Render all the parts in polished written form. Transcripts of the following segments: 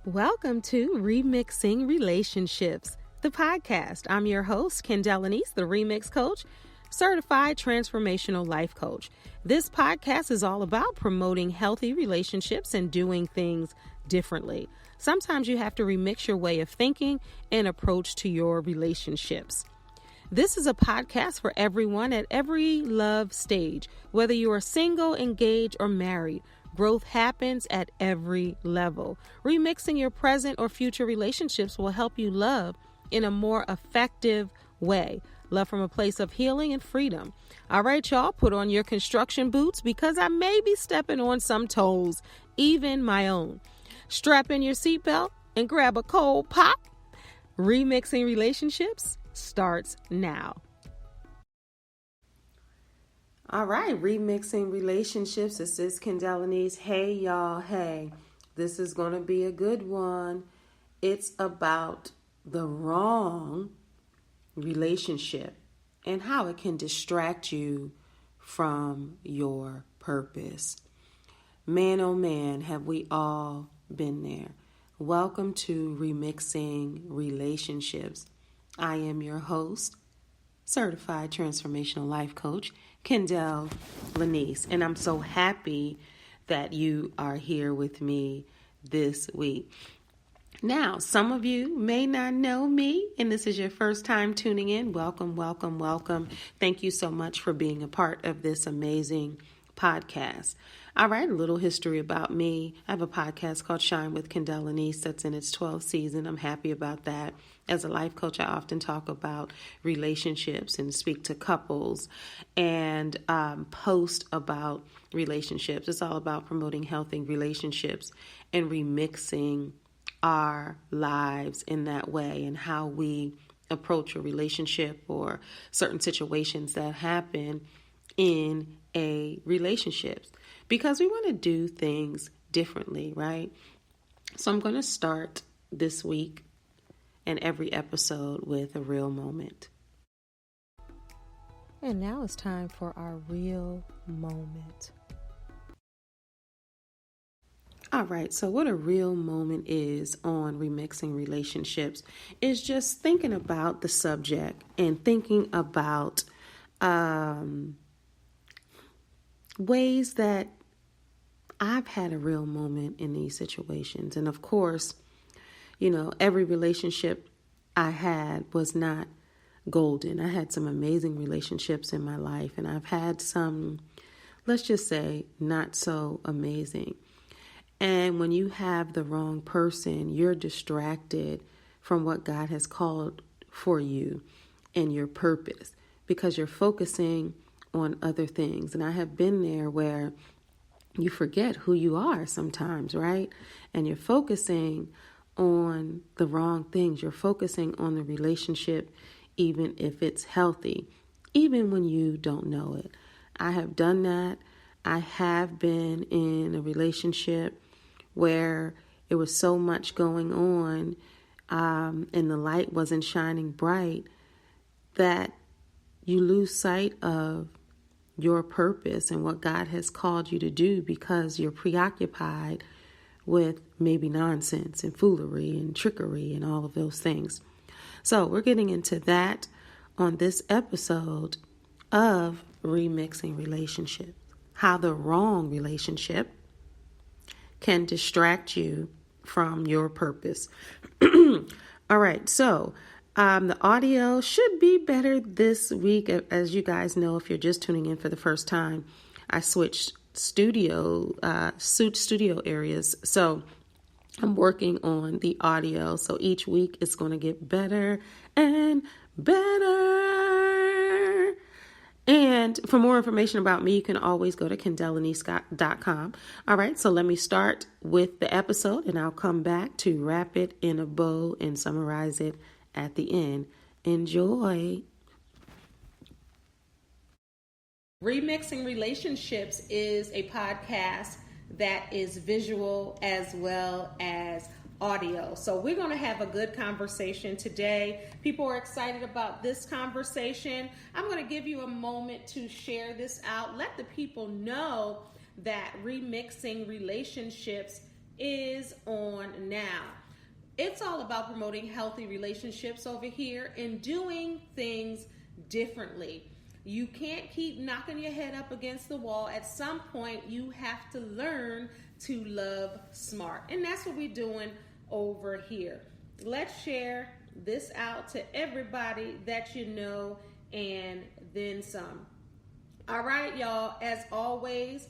Welcome to Remixing Relationships, the podcast. I'm your host, Kendall Anise, the Remix Coach, certified transformational life coach. This podcast is all about promoting healthy relationships and doing things differently. Sometimes you have to remix your way of thinking and approach to your relationships. This is a podcast for everyone at every love stage, whether you are single, engaged, or married. Growth happens at every level. Remixing your present or future relationships will help you love in a more effective way. Love from a place of healing and freedom. All right, y'all, put on your construction boots because I may be stepping on some toes, even my own. Strap in your seatbelt and grab a cold pop. Remixing relationships starts now. All right, Remixing Relationships. This is Kendall Anise. Hey, y'all. Hey, this is going to be a good one. It's about the wrong relationship and how it can distract you from your purpose. Man, oh man, have we all been there. Welcome to Remixing Relationships. I am your host, certified transformational life coach, Kendall Anise, and I'm so happy that you are here with me this week. Now, some of you may not know me, and this is your first time tuning in. Welcome, welcome, welcome. Thank you so much for being a part of this amazing podcast. All right, a little history about me. I have a podcast called Shine with Kendall Anise that's in its 12th season. I'm happy about that. As a life coach, I often talk about relationships and speak to couples and post about relationships. It's all about promoting healthy relationships and remixing our lives in that way and how we approach a relationship or certain situations that happen in a relationship, because we want to do things differently, right? So I'm going to start this week and every episode with a real moment. And now it's time for our real moment. All right, so what a real moment is on Remixing Relationships is just thinking about the subject and thinking about ways that I've had a real moment in these situations. And of course, you know, every relationship I had was not golden. I had some amazing relationships in my life, and I've had some, let's just say, not so amazing. And when you have the wrong person, you're distracted from what God has called for you and your purpose because you're focusing on other things. And I have been there where you forget who you are sometimes, right? And you're focusing on the wrong things. You're focusing on the relationship, even if it's healthy, even when you don't know it. I have done that. I have been in a relationship where it was so much going on and the light wasn't shining bright that you lose sight of your purpose and what God has called you to do because you're preoccupied with maybe nonsense and foolery and trickery and all of those things. So we're getting into that on this episode of Remixing Relationships, how the wrong relationship can distract you from your purpose. All right, so the audio should be better this week. As you guys know, if you're just tuning in for the first time, I switched studio areas. So I'm working on the audio. So each week it's going to get better and better. And for more information about me, you can always go to KendallAnise.com. All right, so let me start with the episode and I'll come back to wrap it in a bow and summarize it at the end. Enjoy. Remixing Relationships is a podcast that is visual as well as audio. So we're going to have a good conversation today. People are excited about this conversation. I'm going to give you a moment to share this out. Let the people know that Remixing Relationships is on now. It's all about promoting healthy relationships over here and doing things differently. You can't keep knocking your head up against the wall. At some point, you have to learn to love smart. And that's what we're doing over here. Let's share this out to everybody that you know and then some. All right, y'all, as always,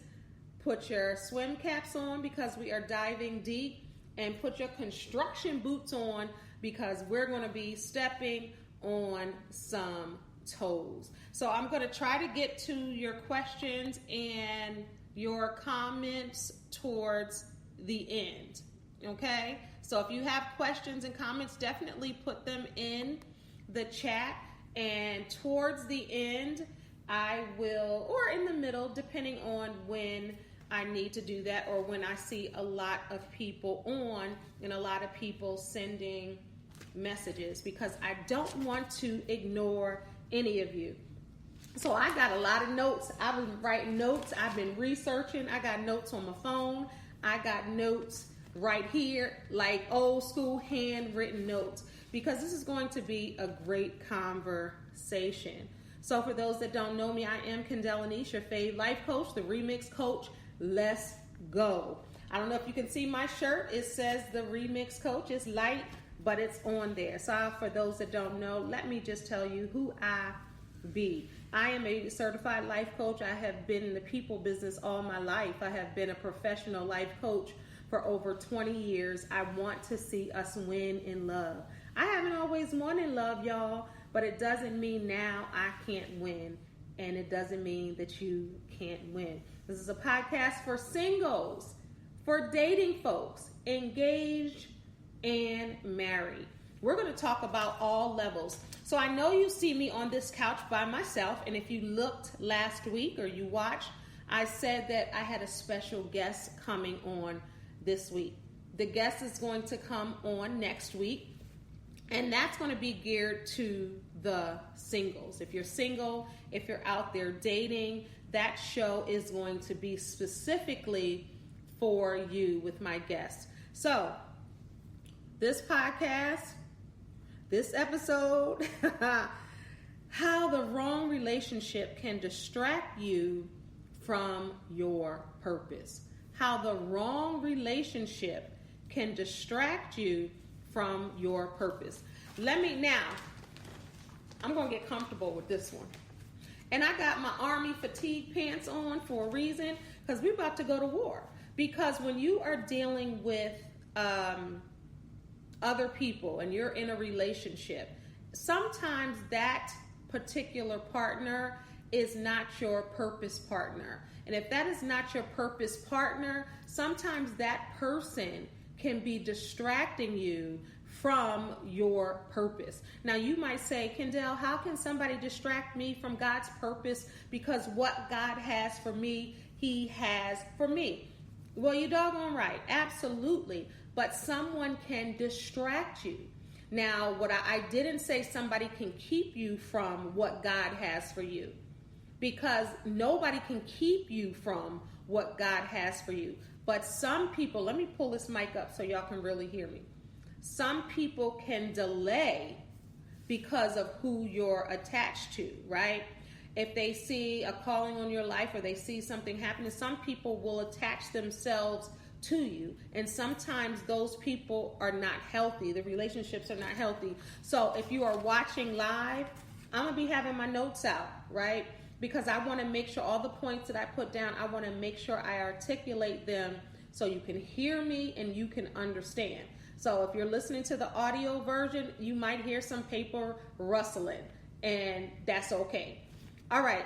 put your swim caps on because we are diving deep, and put your construction boots on because we're going to be stepping on some toes. So I'm going to try to get to your questions and your comments towards the end. Okay? So if you have questions and comments, definitely put them in the chat, and towards the end, I will, or in the middle, depending on when I need to do that, or when I see a lot of people on and a lot of people sending messages, because I don't want to ignore any of you. So I got a lot of notes. I've been writing notes. I've been researching. I got notes on my phone. I got notes right here, like old school handwritten notes, because this is going to be a great conversation. So for those that don't know me, I am Kendall Anish, your fave life coach, the remix coach. Let's go. I don't know if you can see my shirt. It says the remix coach. It's light, but it's on there. So for those that don't know, let me just tell you who I be. I am a certified life coach. I have been in the people business all my life. I have been a professional life coach for over 20 years. I want to see us win in love. I haven't always won in love, y'all, but it doesn't mean now I can't win. And it doesn't mean that you can't win. This is a podcast for singles, for dating folks, engaged and married. We're going to talk about all levels. So I know you see me on this couch by myself. And if you looked last week or you watched, I said that I had a special guest coming on this week. The guest is going to come on next week. And that's going to be geared to the singles. If you're single, if you're out there dating, that show is going to be specifically for you with my guests. So, this podcast, this episode, how the wrong relationship can distract you from your purpose. How the wrong relationship can distract you from your purpose. I'm going to get comfortable with this one. And I got my army fatigue pants on for a reason, because we're about to go to war. Because when you are dealing with other people and you're in a relationship, sometimes that particular partner is not your purpose partner. And if that is not your purpose partner, sometimes that person can be distracting you from your purpose. Now you might say, Kendall, how can somebody distract me from God's purpose? Because what God has for me, He has for me. Well, you're doggone right. Absolutely. But someone can distract you. Now, what I didn't say somebody can keep you from what God has for you. Because nobody can keep you from what God has for you. But some people, let me pull this mic up so y'all can really hear me. Some people can delay because of who you're attached to, right? If they see a calling on your life or they see something happening, some people will attach themselves to you. And sometimes those people are not healthy. The relationships are not healthy. So if you are watching live, I'm going to be having my notes out, right? Because I want to make sure all the points that I put down, I want to make sure I articulate them so you can hear me and you can understand. So if you're listening to the audio version, you might hear some paper rustling, and that's okay. All right.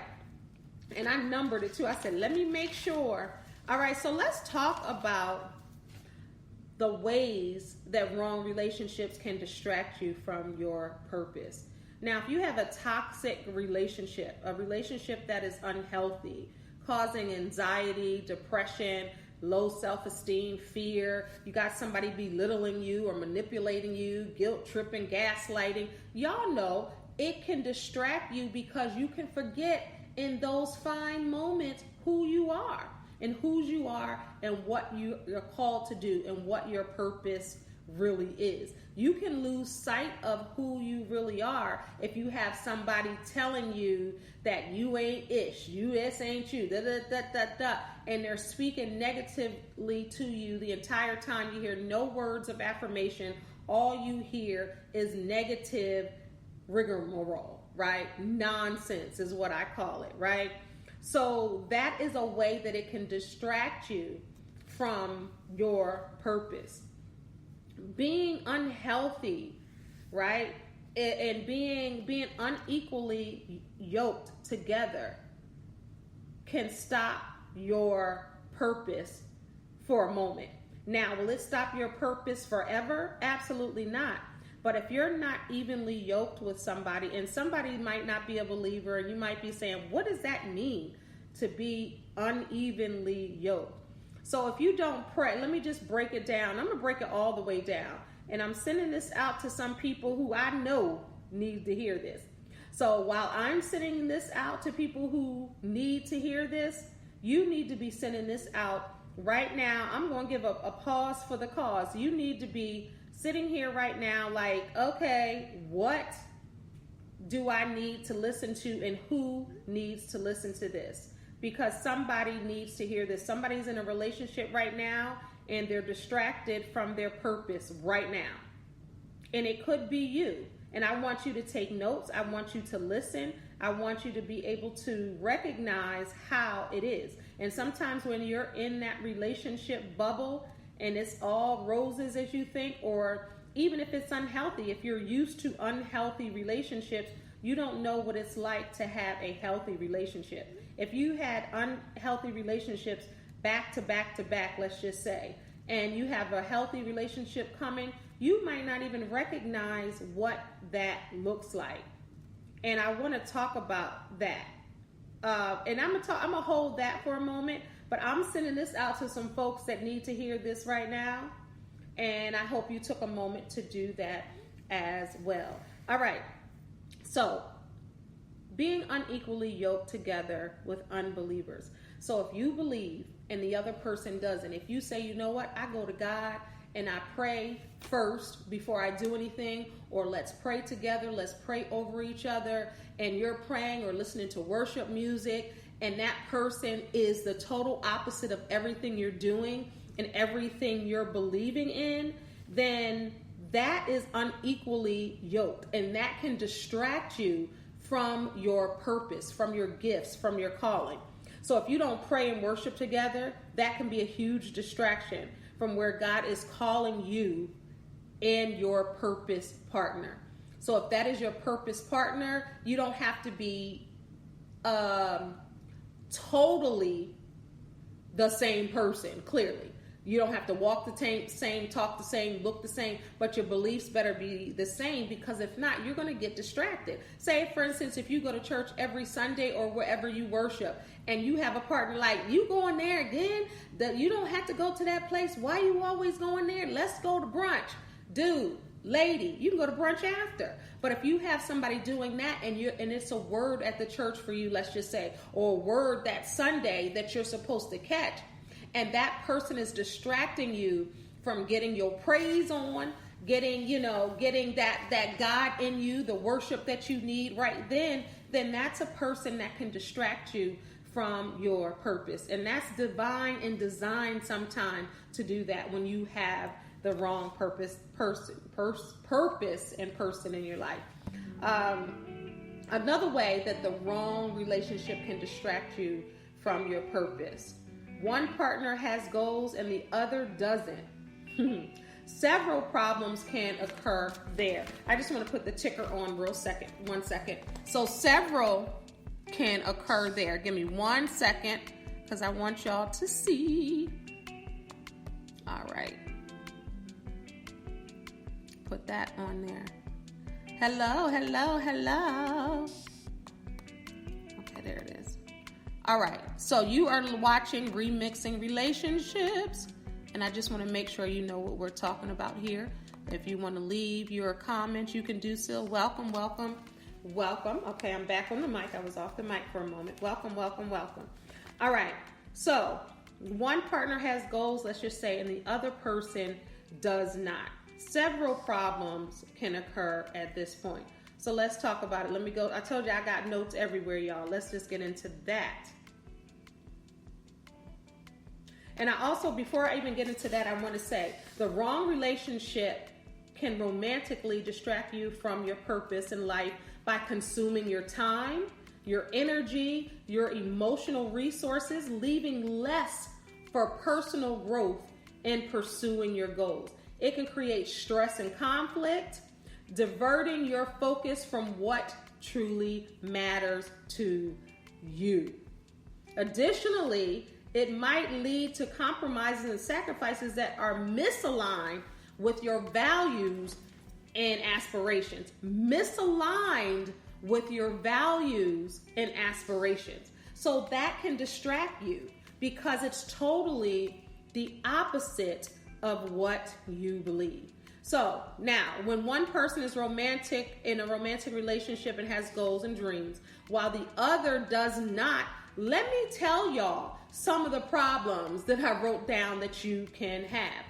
And I numbered it too. I said, let me make sure. All right. So let's talk about the ways that wrong relationships can distract you from your purpose. Now, if you have a toxic relationship, a relationship that is unhealthy, causing anxiety, depression, low self-esteem, fear, you got somebody belittling you or manipulating you, guilt tripping, gaslighting, y'all know it can distract you because you can forget in those fine moments who you are. and whose you are and what you're called to do and what your purpose really is. You can lose sight of who you really are if you have somebody telling you that you ain't ish, you this ain't you, da da da da da, and they're speaking negatively to you the entire time. You hear no words of affirmation. All you hear is negative rigmarole, right? Nonsense is what I call it, right? So that is a way that it can distract you from your purpose. Being unhealthy, right, and being unequally yoked together can stop your purpose for a moment. Now, will it stop your purpose forever? Absolutely not. But if you're not evenly yoked with somebody, and somebody might not be a believer, and you might be saying, what does that mean to be unevenly yoked? So if you don't pray, let me just break it down. I'm going to break it all the way down. And I'm sending this out to some people who I know need to hear this. So while I'm sending this out to people who need to hear this, you need to be sending this out right now. I'm going to give a pause for the cause. You need to be sitting here right now like, okay, what do I need to listen to and who needs to listen to this? Because somebody needs to hear this. Somebody's in a relationship right now and they're distracted from their purpose right now. And it could be you. And I want you to take notes. I want you to listen. I want you to be able to recognize how it is. And sometimes when you're in that relationship bubble and it's all roses as you think, or even if it's unhealthy, if you're used to unhealthy relationships, you don't know what it's like to have a healthy relationship. If you had unhealthy relationships back to back to back, let's just say, and you have a healthy relationship coming, you might not even recognize what that looks like. And I want to talk about that. And I'm gonna hold that for a moment, but I'm sending this out to some folks that need to hear this right now. And I hope you took a moment to do that as well. All right. So, being unequally yoked together with unbelievers. So if you believe and the other person doesn't, if you say, you know what, I go to God and I pray first before I do anything, or let's pray together, let's pray over each other, and you're praying or listening to worship music, and that person is the total opposite of everything you're doing and everything you're believing in, then that is unequally yoked, and that can distract you from your purpose, from your gifts, from your calling. So if you don't pray and worship together, that can be a huge distraction from where God is calling you and your purpose partner. So if that is your purpose partner, you don't have to be totally the same person, clearly. You don't have to walk the same, talk the same, look the same, but your beliefs better be the same, because if not, you're going to get distracted. Say, for instance, if you go to church every Sunday or wherever you worship, and you have a partner like, you going there again? You don't have to go to that place. Why you always going there? Let's go to brunch. Dude, lady, you can go to brunch after. But if you have somebody doing that and it's a word at the church for you, let's just say, or a word that Sunday that you're supposed to catch, and that person is distracting you from getting your praise on, getting that God in you, the worship that you need right then that's a person that can distract you from your purpose. And that's divine and designed sometime to do that when you have the wrong purpose and person in your life. Another way that the wrong relationship can distract you from your purpose. One partner has goals and the other doesn't. Several problems can occur there. I just want to put the ticker on 1 second. So several can occur there. Give me 1 second because I want y'all to see. All right. Put that on there. Hello. Okay, there it is. All right, so you are watching Remixing Relationships, and I just want to make sure you know what we're talking about here. If you want to leave your comments, you can do so. Welcome. Okay, I'm back on the mic. I was off the mic for a moment. Welcome. All right, so one partner has goals, let's just say, and the other person does not. Several problems can occur at this point. So let's talk about it. Let me go. I told you I got notes everywhere, y'all. Let's just get into that. And I also, before I even get into that, I want to say the wrong relationship can romantically distract you from your purpose in life by consuming your time, your energy, your emotional resources, leaving less for personal growth in pursuing your goals. It can create stress and conflict, diverting your focus from what truly matters to you. Additionally, it might lead to compromises and sacrifices that are misaligned with your values and aspirations. Misaligned with your values and aspirations. So that can distract you because it's totally the opposite of what you believe. So now, when one person is romantic in a romantic relationship and has goals and dreams, while the other does not, let me tell y'all some of the problems that I wrote down that you can have.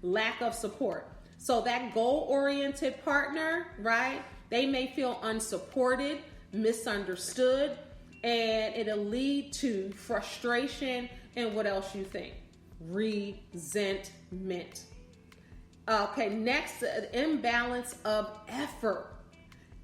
Lack of support. So that goal-oriented partner, right? They may feel unsupported, misunderstood, and it'll lead to frustration and what else you think? Resentment. Okay, next, imbalance of effort.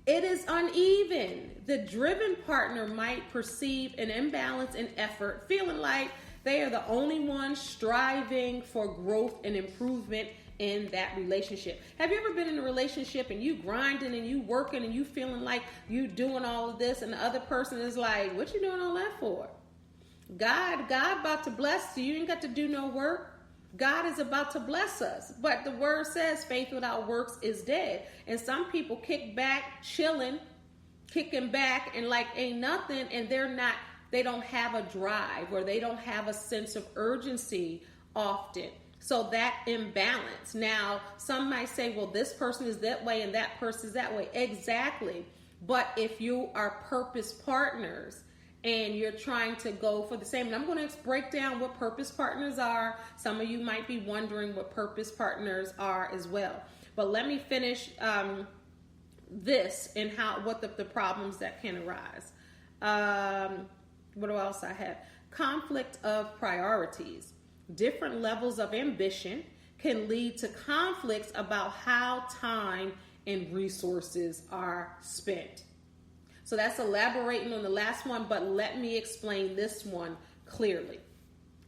It is uneven. The driven partner might perceive an imbalance in effort, feeling like they are the only ones striving for growth and improvement in that relationship. Have you ever been in a relationship and you grinding and you working and you feeling like you doing all of this and the other person is like, what you doing all that for? God about to bless you. You ain't got to do no work. God is about to bless us. But the word says faith without works is dead. And some people kick back, chilling, kicking back and like ain't nothing, and they don't have a drive or they don't have a sense of urgency often. So that imbalance. Now, some might say, well, this person is that way and that person is that way. Exactly. But if you are purpose partners and you're trying to go for the same, and I'm going to break down what purpose partners are. Some of you might be wondering what purpose partners are as well. But let me finish this and what the problems that can arise. What else I have? Conflict of priorities. Different levels of ambition can lead to conflicts about how time and resources are spent. So that's elaborating on the last one, but let me explain this one clearly.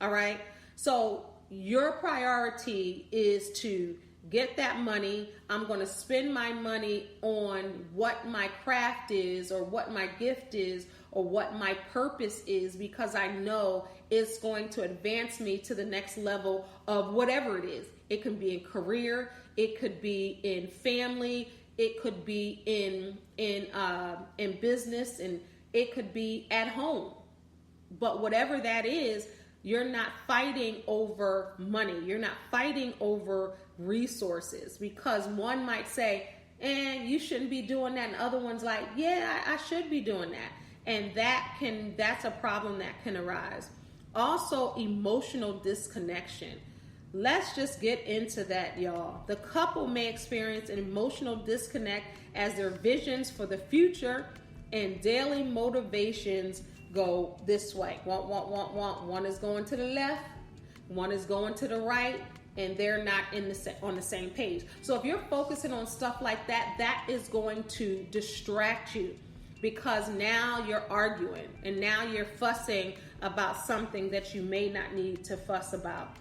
All right. So your priority is to get that money. I'm going to spend my money on what my craft is or what my gift is or what my purpose is, because I know it's going to advance me to the next level of whatever it is. It can be in career. It could be in family. It could be in business, and it could be at home. But whatever that is, you're not fighting over money. You're not fighting over resources, because one might say, you shouldn't be doing that. And other one's like, yeah, I should be doing that. And that's a problem that can arise. Also, emotional disconnection. Let's just get into that, y'all. The couple may experience an emotional disconnect as their visions for the future and daily motivations go this way. Want. One is going to the left, one is going to the right, and they're not on the same page. So if you're focusing on stuff like that, that is going to distract you, because now you're arguing and now you're fussing about something that you may not need to fuss about.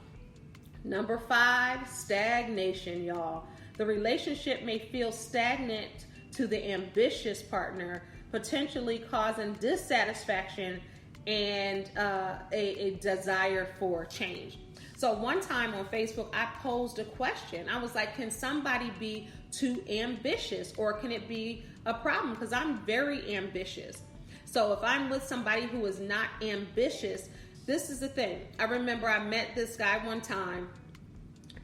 Number 5, stagnation, y'all. The relationship may feel stagnant to the ambitious partner, potentially causing dissatisfaction and a desire for change. So one time on Facebook, I posed a question. I was like, can somebody be too ambitious, or can it be a problem? Because I'm very ambitious. So if I'm with somebody who is not ambitious, this is the thing. I remember I met this guy one time,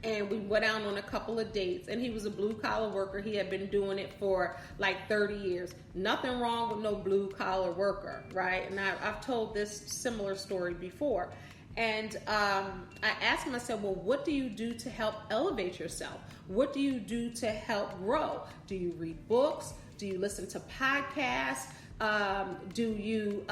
and we went out on a couple of dates, and he was a blue collar worker. He had been doing it for like 30 years. Nothing wrong with no blue collar worker, right? And I've told this similar story before. And I asked him, I said, well, what do you do to help elevate yourself? What do you do to help grow? Do you read books? Do you listen to podcasts? Do you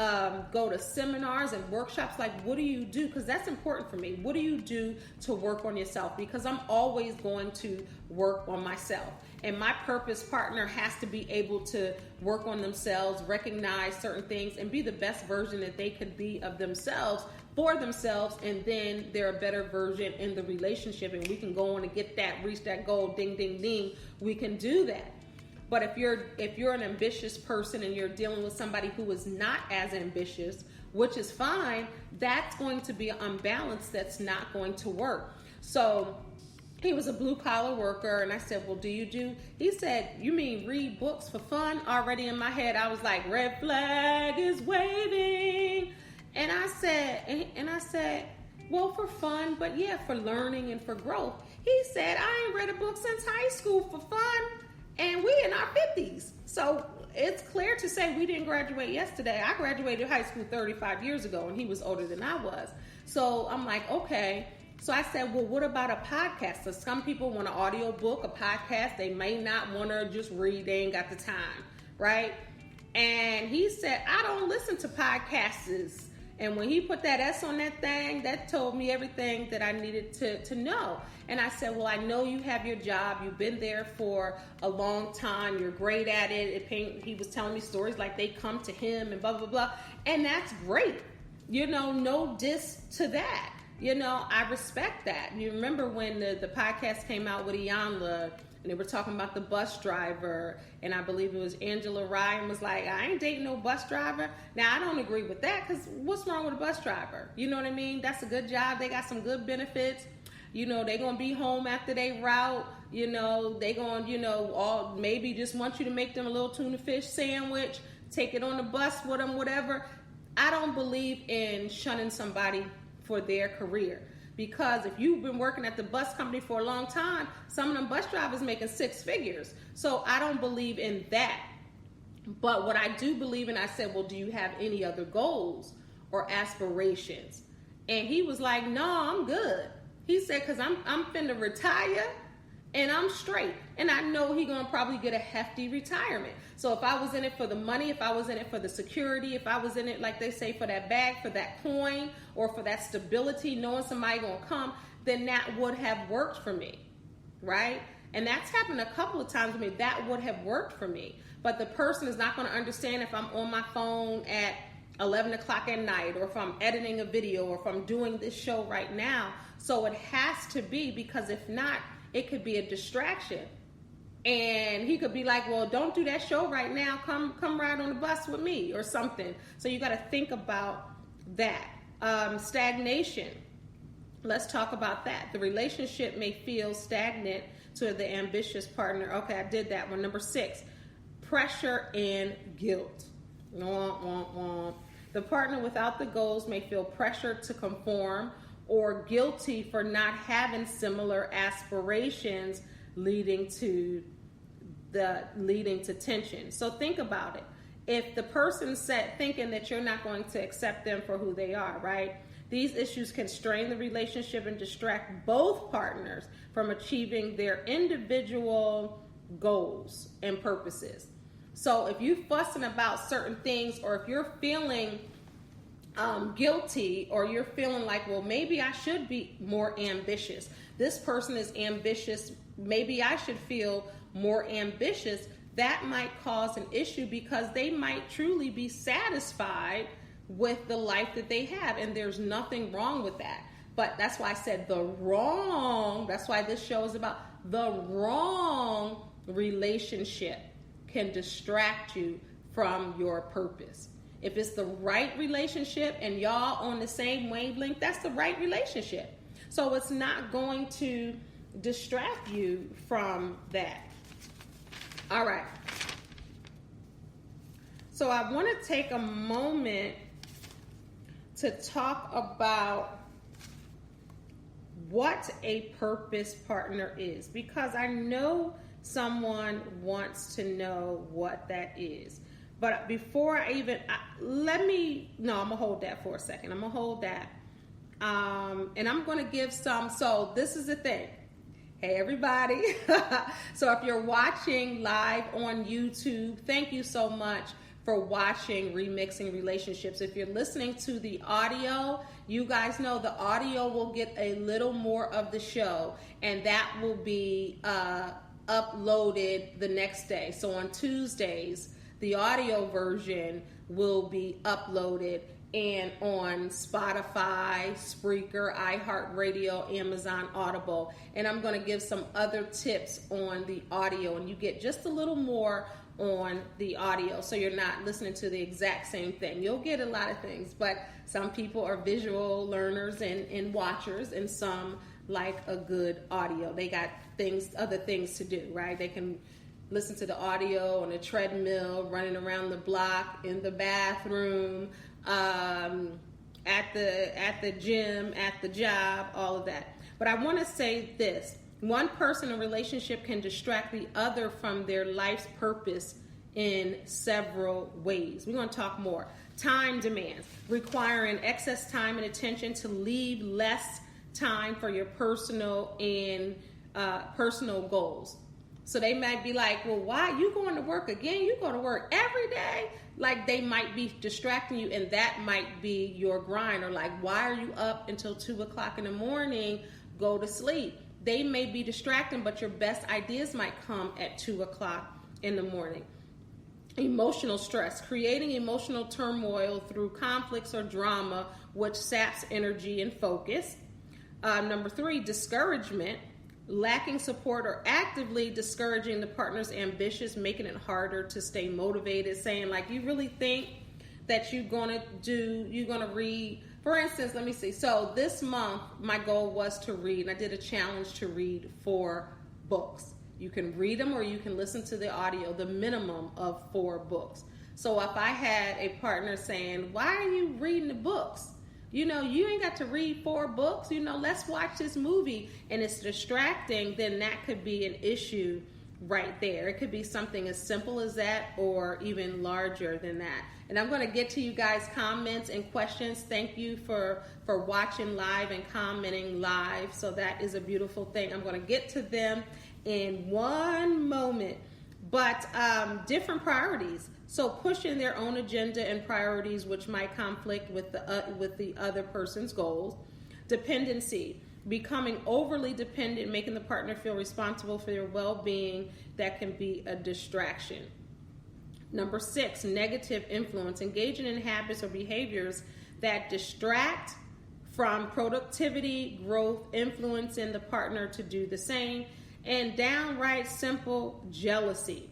go to seminars and workshops? Like, what do you do? Because that's important for me. What do you do to work on yourself? Because I'm always going to work on myself. And my purpose partner has to be able to work on themselves, recognize certain things, and be the best version that they could be of themselves for themselves. And then they're a better version in the relationship. And we can go on and get that, reach that goal, ding, ding, ding. We can do that. But if you're an ambitious person and you're dealing with somebody who is not as ambitious, which is fine, that's going to be an unbalance that's not going to work. So he was a blue collar worker, and I said, well, do you do? He said, you mean read books for fun? Already in my head, I was like, red flag is waving. And I said, well, for fun, but yeah, for learning and for growth. He said, I ain't read a book since high school for fun. And we in our 50s. So it's clear to say we didn't graduate yesterday. I graduated high school 35 years ago, and he was older than I was. So I'm like, okay. So I said, well, what about a podcast? So some people want an audio book, a podcast. They may not want to just read. They ain't got the time, right? And he said, I don't listen to podcasts. And when he put that S on that thing, that told me everything that I needed to know. And I said, well, I know you have your job. You've been there for a long time. You're great at it. He was telling me stories like they come to him and blah, blah, blah. And that's great. No diss to that. I respect that. You remember when the podcast came out with Iyanla, and they were talking about the bus driver, and I believe it was Angela Ryan was like, I ain't dating no bus driver. Now, I don't agree with that, because what's wrong with a bus driver? You know what I mean? That's a good job. They got some good benefits. They going to be home after they route. They going to, all maybe just want you to make them a little tuna fish sandwich, take it on the bus with them, whatever. I don't believe in shunning somebody for their career. Because if you've been working at the bus company for a long time, some of them bus drivers making six figures. So I don't believe in that. But what I do believe in, I said, well, do you have any other goals or aspirations? And he was like, no, I'm good. He said, because I'm finna retire and I'm straight. And I know he gonna probably get a hefty retirement. So if I was in it for the money, if I was in it for the security, if I was in it, like they say, for that bag, for that coin, or for that stability, knowing somebody gonna come, then that would have worked for me, right? And that's happened a couple of times with me. That would have worked for me. But the person is not gonna understand if I'm on my phone at 11 o'clock at night, or if I'm editing a video, or if I'm doing this show right now. So it has to be, because if not, it could be a distraction. And he could be like, well, don't do that show right now. Come ride on the bus with me or something. So you got to think about that. Stagnation. Let's talk about that. The relationship may feel stagnant to the ambitious partner. Okay, I did that one. Number 6, pressure and guilt. The partner without the goals may feel pressure to conform or guilty for not having similar aspirations, leading to tension. So think about it. If the person thinking that you're not going to accept them for who they are, right? These issues can strain the relationship and distract both partners from achieving their individual goals and purposes. So if you're fussing about certain things, or if you're feeling guilty, or you're feeling like, well, maybe I should be more ambitious. This person is ambitious. Maybe I should feel more ambitious. That might cause an issue, because they might truly be satisfied with the life that they have. And there's nothing wrong with that. But that's why I said that's why this show is about the wrong relationship can distract you from your purpose. If it's the right relationship and y'all on the same wavelength, that's the right relationship. So it's not going to distract you from that. All right. So I want to take a moment to talk about what a purpose partner is, because I know someone wants to know what that is. But before I'm going to hold that for a second. I'm going to hold that. And I'm going to give some. So this is the thing. Hey, everybody. So if you're watching live on YouTube, thank you so much for watching Remixing Relationships. If you're listening to the audio, you guys know the audio will get a little more of the show, and that will be uploaded the next day. So on Tuesdays, the audio version will be uploaded, and on Spotify, Spreaker, iHeartRadio, Amazon Audible. And I'm going to give some other tips on the audio, and you get just a little more on the audio, so you're not listening to the exact same thing. You'll get a lot of things, but some people are visual learners and watchers, and some like a good audio. They got other things to do, right? They can listen to the audio on a treadmill, running around the block, in the bathroom, at the gym, at the job, all of that. But I want to say this. One person in a relationship can distract the other from their life's purpose in several ways. We're going to talk more. Time demands, requiring excess time and attention to leave less time for your personal and personal goals. So they might be like, well, why you going to work again? You go to work every day. Like, they might be distracting you, and that might be your grind. Or like, why are you up until 2 o'clock in the morning? Go to sleep. They may be distracting, but your best ideas might come at 2 o'clock in the morning. Emotional stress, creating emotional turmoil through conflicts or drama, which saps energy and focus. Number 3, discouragement, lacking support or actively discouraging the partner's ambitions, making it harder to stay motivated, saying like, you really think that you're going to read. For instance, let me see. So this month, my goal was to read, and I did a challenge to read 4 books. You can read them or you can listen to the audio, the minimum of 4 books. So if I had a partner saying, why are you reading the books? You ain't got to read 4 books. Let's watch this movie, and it's distracting, then that could be an issue right there. It could be something as simple as that or even larger than that. And I'm going to get to you guys' comments and questions. Thank you for watching live and commenting live. So that is a beautiful thing. I'm going to get to them in one moment. But different priorities. So pushing their own agenda and priorities, which might conflict with the other person's goals. Dependency, becoming overly dependent, making the partner feel responsible for their well-being. That can be a distraction. Number 6, negative influence, engaging in habits or behaviors that distract from productivity, growth, influencing the partner to do the same. And downright simple, jealousy.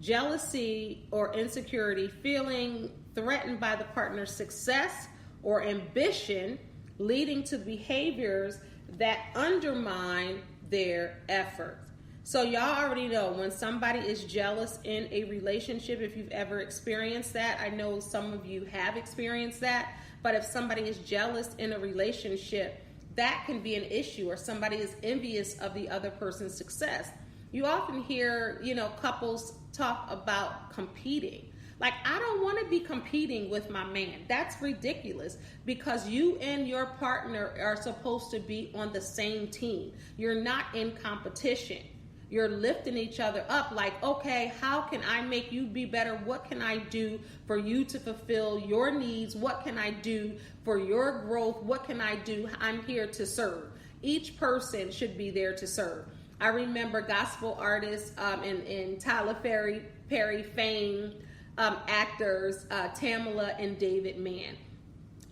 Jealousy or insecurity, feeling threatened by the partner's success or ambition, leading to behaviors that undermine their efforts. So y'all already know when somebody is jealous in a relationship, if you've ever experienced that. I know some of you have experienced that, but if somebody is jealous in a relationship, that can be an issue, or somebody is envious of the other person's success. You often hear, couples talk about competing. Like, I don't want to be competing with my man. That's ridiculous, because you and your partner are supposed to be on the same team. You're not in competition. You're lifting each other up, like, okay, how can I make you be better? What can I do for you to fulfill your needs? What can I do for your growth? What can I do? I'm here to serve. Each person should be there to serve. I remember gospel artists and Tyler Perry fame actors, Tamala and David Mann.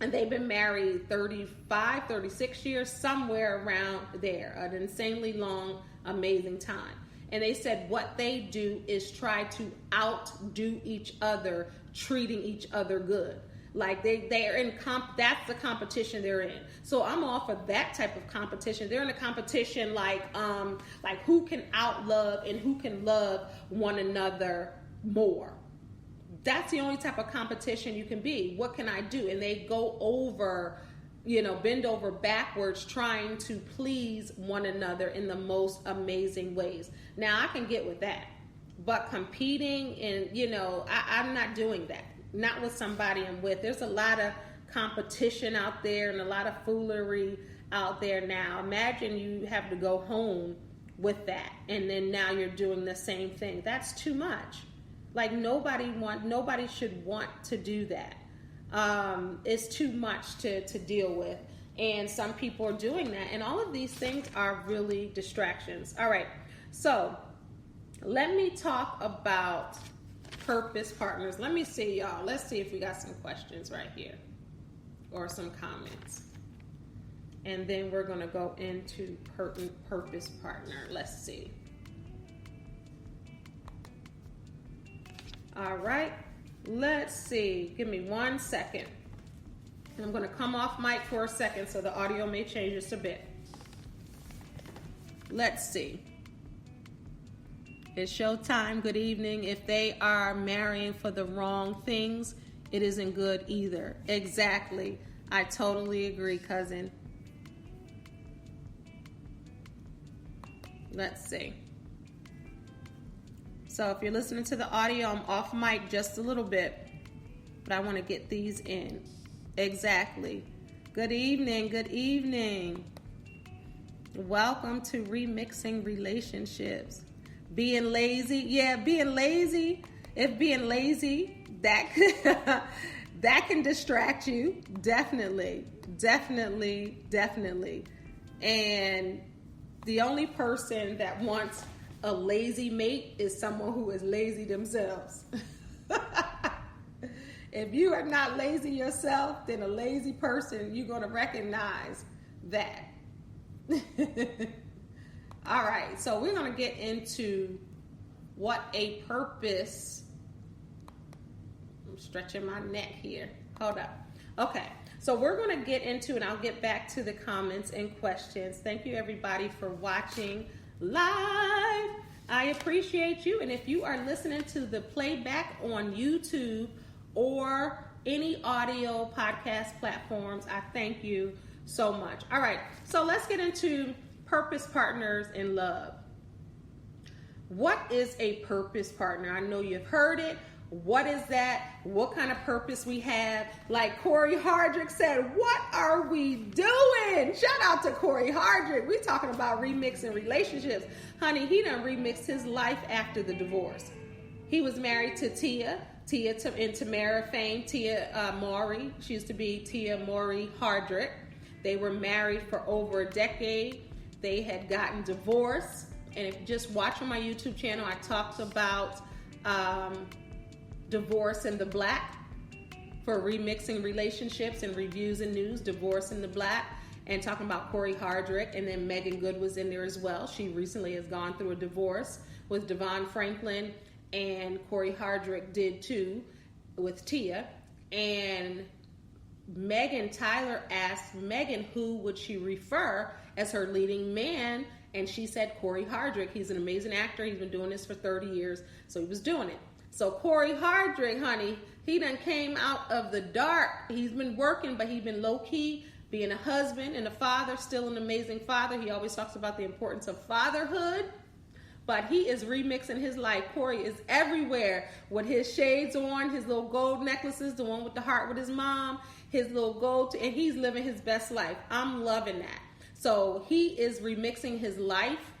And they've been married 35, 36 years, somewhere around there, an insanely long, amazing time. And they said what they do is try to outdo each other, treating each other good. Like they're in that's the competition they're in. So I'm all for that type of competition. They're in a competition like who can outlove and who can love one another more. That's the only type of competition you can be. What can I do? And they go over, bend over backwards trying to please one another in the most amazing ways. Now, I can get with that. But competing and, I'm not doing that. Not with somebody I'm with. There's a lot of competition out there and a lot of foolery out there now. Imagine you have to go home with that, and then now you're doing the same thing. That's too much. Like nobody should want to do that. It's too much to deal with. And some people are doing that. And all of these things are really distractions. All right. So let me talk about purpose partners. Let me see, y'all. Let's see if we got some questions right here or some comments. And then we're going to go into purpose partner. Let's see. All right. Let's see. Give me 1 second. I'm going to come off mic for a second so the audio may change just a bit. Let's see. It's showtime. Good evening. If they are marrying for the wrong things, it isn't good either. Exactly. I totally agree, cousin. Let's see. So if you're listening to the audio, I'm off mic just a little bit, but I want to get these in. Exactly. Good evening. Good evening. Welcome to Remixing Relationships. Being lazy. Yeah, being lazy. If being lazy, that can distract you. Definitely. And the only person that wants a lazy mate is someone who is lazy themselves. If you are not lazy yourself, then a lazy person, you're going to recognize that. All right, so we're going to get into what a purpose. I'm stretching my neck here. Hold up. Okay, so we're going to get into, and I'll get back to the comments and questions. Thank you, everybody, for watching live. I appreciate you. And if you are listening to the playback on YouTube or any audio podcast platforms, I thank you so much. All right, so let's get into purpose partners in love. What is a purpose partner? I know you've heard it. What is that? What kind of purpose we have? Like Corey Hardrick said, what are we doing? Shout out to Corey Hardrick. We're talking about remixing relationships. Honey, he done remixed his life after the divorce. He was married to Tia in Tamara fame, Tia Maury. She used to be Tia Maury Hardrick. They were married for over a decade. They had gotten divorced. And if you just watch on my YouTube channel, I talked about Divorce in the Black for remixing relationships and reviews and news, Divorce in the Black, and talking about Corey Hardrick. And then Megan Good was in there as well. She recently has gone through a divorce with Devon Franklin, and Corey Hardrick did too with Tia. And Megan Tyler asked Megan who would she refer as her leading man, and she said Corey Hardrick. He's an amazing actor. He's been doing this for 30 years, so he was doing it. So Corey Hardrick, honey, he done came out of the dark. He's been working, but he's been low-key, being a husband and a father, still an amazing father. He always talks about the importance of fatherhood. But he is remixing his life. Corey is everywhere with his shades on, his little gold necklaces, the one with the heart with his mom, his little gold, and he's living his best life. I'm loving that. So he is remixing his life,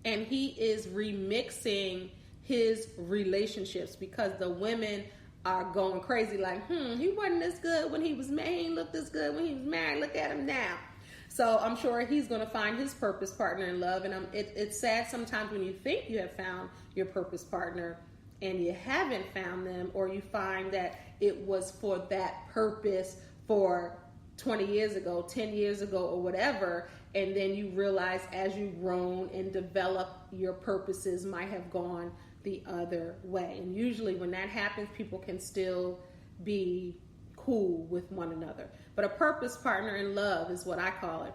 and he is remixing his relationships because the women are going crazy like, he wasn't as good when he was married. He looked as good when he was married. Look at him now. So I'm sure he's going to find his purpose partner in love. And it's sad sometimes when you think you have found your purpose partner and you haven't found them, or you find that it was for that purpose for 20 years ago, 10 years ago, or whatever. And then you realize as you've grown and developed, your purposes might have gone the other way. And usually when that happens, people can still be cool with one another. But a purpose partner in love is what I call it.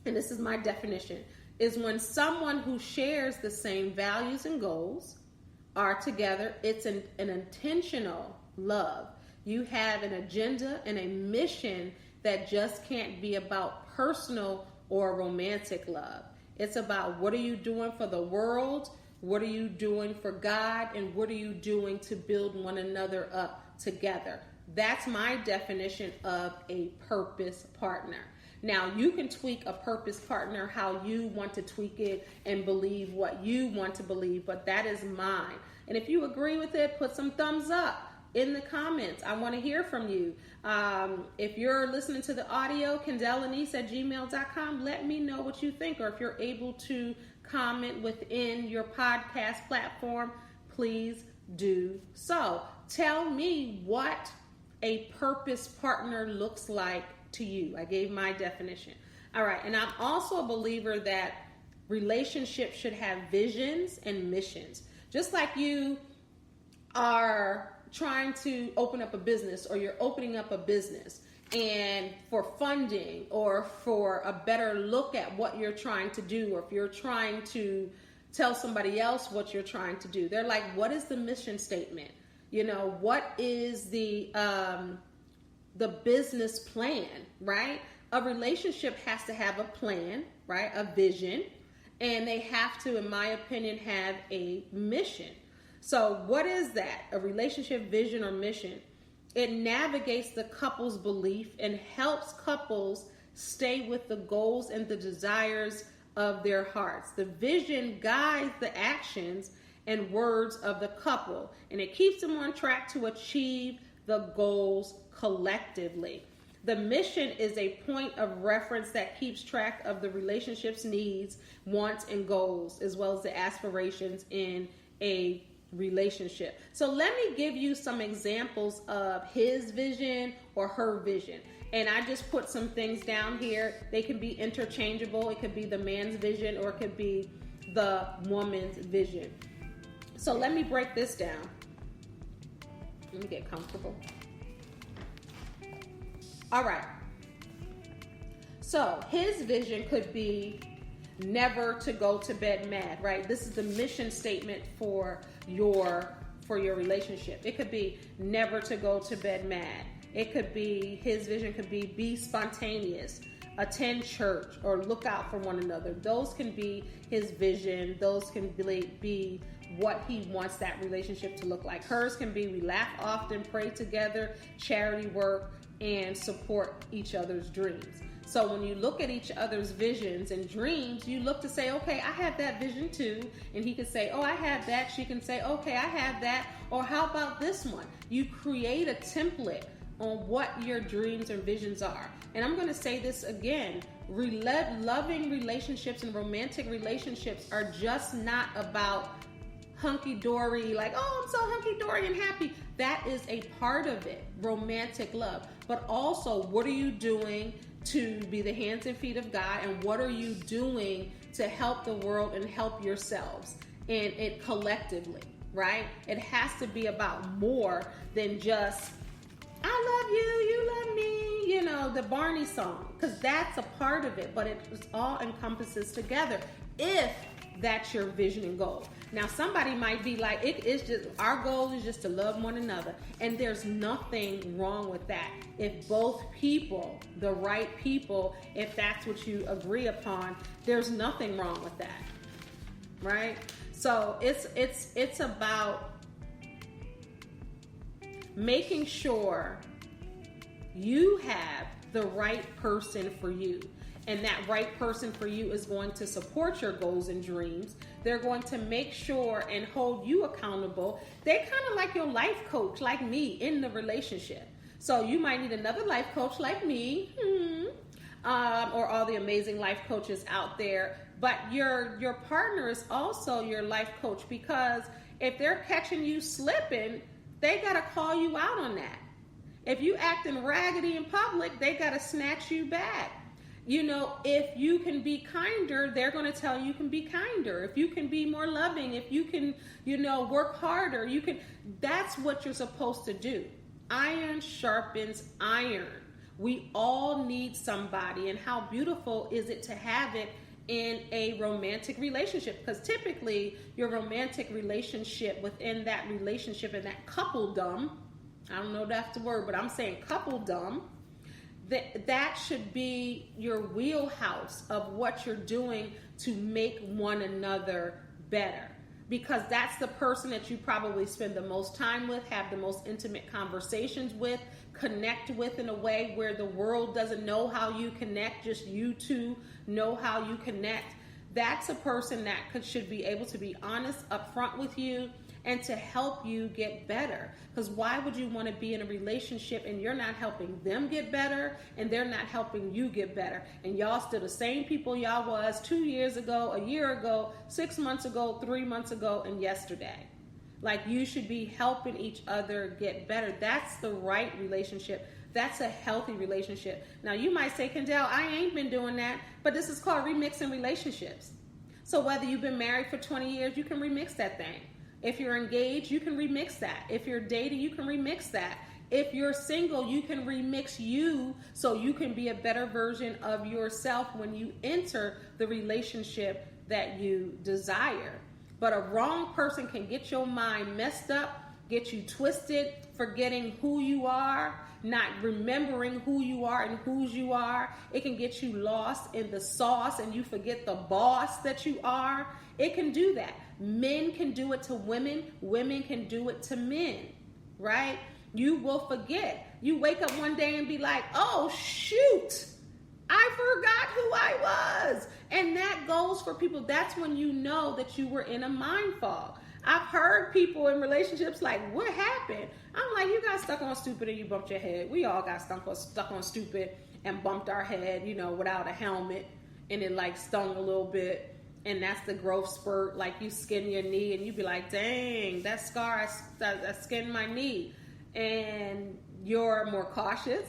And this is my definition, is when someone who shares the same values and goals are together. It's an intentional love. You have an agenda and a mission that just can't be about personal or romantic love. It's about what are you doing for the world, what are you doing for God, and what are you doing to build one another up together. That's my definition of a purpose partner. Now, you can tweak a purpose partner how you want to tweak it and believe what you want to believe, but that is mine. And if you agree with it, put some thumbs up in the comments. I want to hear from you. If you're listening to the audio, kendellanise@gmail.com, let me know what you think. Or if you're able to comment within your podcast platform, please do so. Tell me what a purpose partner looks like to you. I gave my definition. All right. And I'm also a believer that relationships should have visions and missions. Just like you are trying to open up a business, or you're opening up a business, and for funding or for a better look at what you're trying to do, or if you're trying to tell somebody else what you're trying to do, they're like, what is the mission statement? You know, what is the business plan, right? A relationship has to have a plan, right? A vision, and they have to, in my opinion, have a mission. So what is that? A relationship vision or mission? It navigates the couple's belief and helps couples stay with the goals and the desires of their hearts. The vision guides the actions and words of the couple, and it keeps them on track to achieve the goals collectively. The mission is a point of reference that keeps track of the relationship's needs, wants, and goals, as well as the aspirations in a relationship. So let me give you some examples of his vision or her vision. And I just put some things down here. They can be interchangeable. It could be the man's vision, or it could be the woman's vision. So let me break this down. Let me get comfortable. All right. So his vision could be never to go to bed mad, right? This is the mission statement for your relationship. It could be never to go to bed mad. It could be, his vision could be spontaneous, attend church, or look out for one another. Those can be his vision. Those can be what he wants that relationship to look like. Hers can be, we laugh often, pray together, charity work, and support each other's dreams. So when you look at each other's visions and dreams, you look to say, okay, I have that vision too. And he can say, oh, I have that. She can say, okay, I have that. Or how about this one? You create a template on what your dreams and visions are. And I'm going to say this again. Loving relationships and romantic relationships are just not about hunky-dory, like, oh, I'm so hunky-dory and happy. That is a part of it, romantic love. But also, what are you doing to be the hands and feet of God, and what are you doing to help the world and help yourselves and it collectively, right? It has to be about more than just, I love you, you love me, you know, the Barney song, because that's a part of it, but it all encompasses together if that's your vision and goal. Now, somebody might be like, it's just, our goal is just to love one another. And there's nothing wrong with that. If both people, the right people, if that's what you agree upon, there's nothing wrong with that. Right? So it's about making sure you have the right person for you. And that right person for you is going to support your goals and dreams. They're going to make sure and hold you accountable. They're kind of like your life coach, like me, in the relationship. So you might need another life coach like me, or all the amazing life coaches out there. But your partner is also your life coach, because if they're catching you slipping, they got to call you out on that. If you acting raggedy in public, they got to snatch you back. You know, if you can be kinder, they're going to tell you can be kinder. If you can be more loving, if you can, work harder, you can. That's what you're supposed to do. Iron sharpens iron. We all need somebody, and how beautiful is it to have it in a romantic relationship? Because typically your romantic relationship, within that relationship and that coupledom, I don't know if that's the word, but I'm saying coupledom, that should be your wheelhouse of what you're doing to make one another better. because that's the person that you probably spend the most time with, have the most intimate conversations with, connect with in a way where the world doesn't know how you connect, just you two know how you connect. That's a person that should be able to be honest upfront with you and to help you get better. Because why would you want to be in a relationship and you're not helping them get better and they're not helping you get better? And y'all still the same people y'all was 2 years ago, a year ago, 6 months ago, 3 months ago, and yesterday. Like, you should be helping each other get better. That's the right relationship. That's a healthy relationship. Now, you might say, Kendall, I ain't been doing that, but this is called remixing relationships. So whether you've been married for 20 years, you can remix that thing. If you're engaged, you can remix that. If you're dating, you can remix that. If you're single, you can remix you so you can be a better version of yourself when you enter the relationship that you desire. But a wrong person can get your mind messed up, get you twisted, forgetting who you are, not remembering who you are and whose you are. It can get you lost in the sauce and you forget the boss that you are. It can do that. Men can do it to women. Women can do it to men, right? You will forget. You wake up one day and be like, oh, shoot, I forgot who I was. And that goes for people. That's when you know that you were in a mind fog. I've heard people in relationships like, what happened? I'm like, you got stuck on stupid and you bumped your head. We all got stuck on stupid and bumped our head, without a helmet, and it like stung a little bit. And that's the growth spurt, like you skin your knee and you be like, dang, that scar, I skinned my knee. And you're more cautious,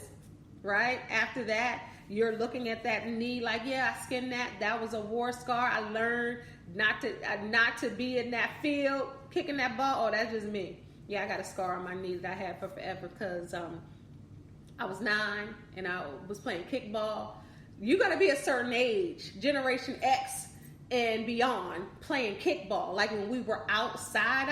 right? After that, you're looking at that knee like, yeah, I skinned that. That was a war scar. I learned not to be in that field, kicking that ball. Oh, that's just me. Yeah, I got a scar on my knee that I had for forever because I was 9 and I was playing kickball. You got to be a certain age, Generation X and beyond, playing kickball. Like when we were outside,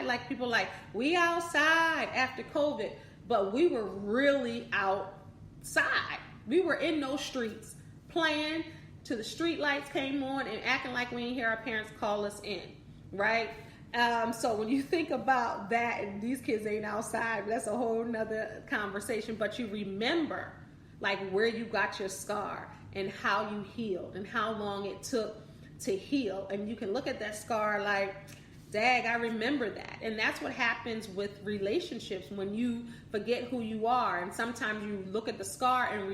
like people like, we outside after COVID, but we were really outside. We were in those streets playing till the street lights came on and acting like we didn't hear our parents call us in, right? So when you think about that, and these kids ain't outside, that's a whole nother conversation, but you remember like where you got your scar and how you healed and how long it took to heal. And you can look at that scar like, dag, I remember that. And that's what happens with relationships when you forget who you are. And sometimes you look at the scar and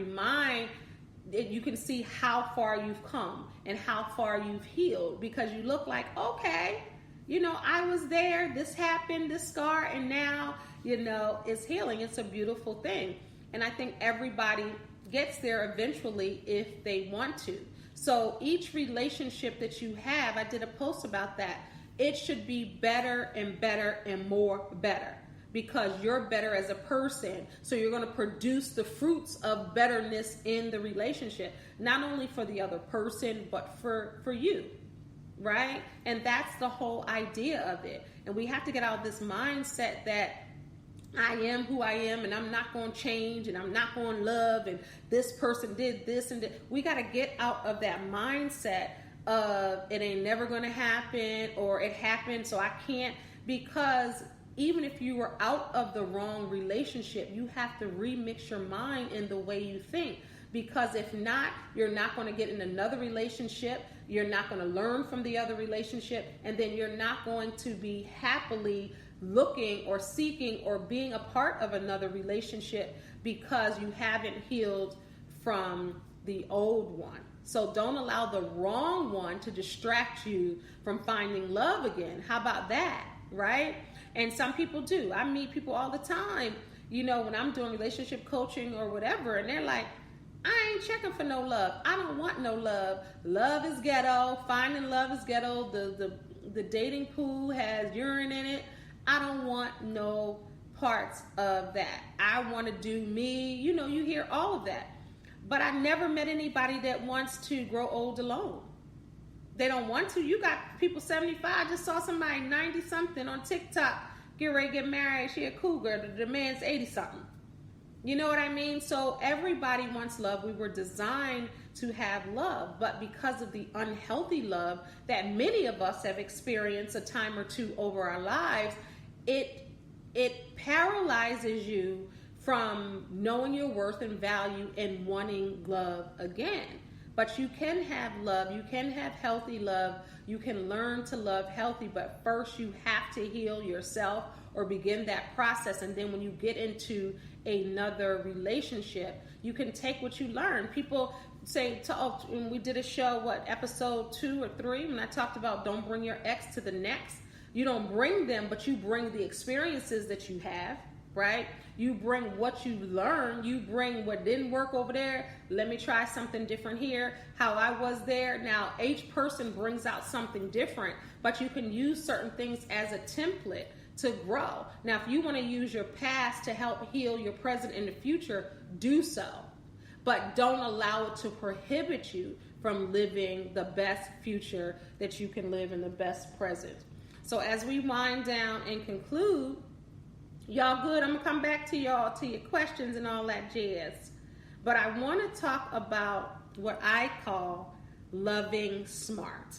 you can see how far you've come and how far you've healed, because you look like, okay, I was there, this happened, this scar, and now, it's healing. It's a beautiful thing. And I think everybody gets there eventually if they want to. So each relationship that you have, I did a post about that, it should be better and better and more better, because you're better as a person. So you're going to produce the fruits of betterness in the relationship, not only for the other person, but for you, right? And that's the whole idea of it. And we have to get out of this mindset that I am who I am and I'm not going to change and I'm not going to love and this person did this and that. We got to get out of that mindset of it ain't never going to happen, or it happened so I can't, because even if you were out of the wrong relationship, you have to remix your mind in the way you think, because if not, you're not going to get in another relationship, you're not going to learn from the other relationship, and then you're not going to be happily looking or seeking or being a part of another relationship because you haven't healed from the old one. So don't allow the wrong one to distract you from finding love again. How about that, right? And some people do. I meet people all the time, when I'm doing relationship coaching or whatever, and they're like, I ain't checking for no love. I don't want no love. Love is ghetto. Finding love is ghetto. The dating pool has urine in it. I don't want no parts of that. I want to do me. You hear all of that. But I never met anybody that wants to grow old alone. They don't want to. You got people 75. I just saw somebody 90-something on TikTok get ready to get married. She a cougar. The man's 80-something. You know what I mean? So everybody wants love. We were designed to have love, but because of the unhealthy love that many of us have experienced a time or two over our lives, it paralyzes you from knowing your worth and value and wanting love again. But you can have love, you can have healthy love, you can learn to love healthy, but first you have to heal yourself or begin that process. And then when you get into another relationship, you can take what you learn. People say, when we did a show, episode 2 or 3, when I talked about don't bring your ex to the next. You don't bring them, but you bring the experiences that you have, right? You bring what you learned. You bring what didn't work over there. Let me try something different here. How I was there. Now, each person brings out something different, but you can use certain things as a template to grow. Now, if you want to use your past to help heal your present and the future, do so. But don't allow it to prohibit you from living the best future that you can live in the best present. So as we wind down and conclude, y'all good? I'm going to come back to y'all, to your questions and all that jazz. But I want to talk about what I call loving smart.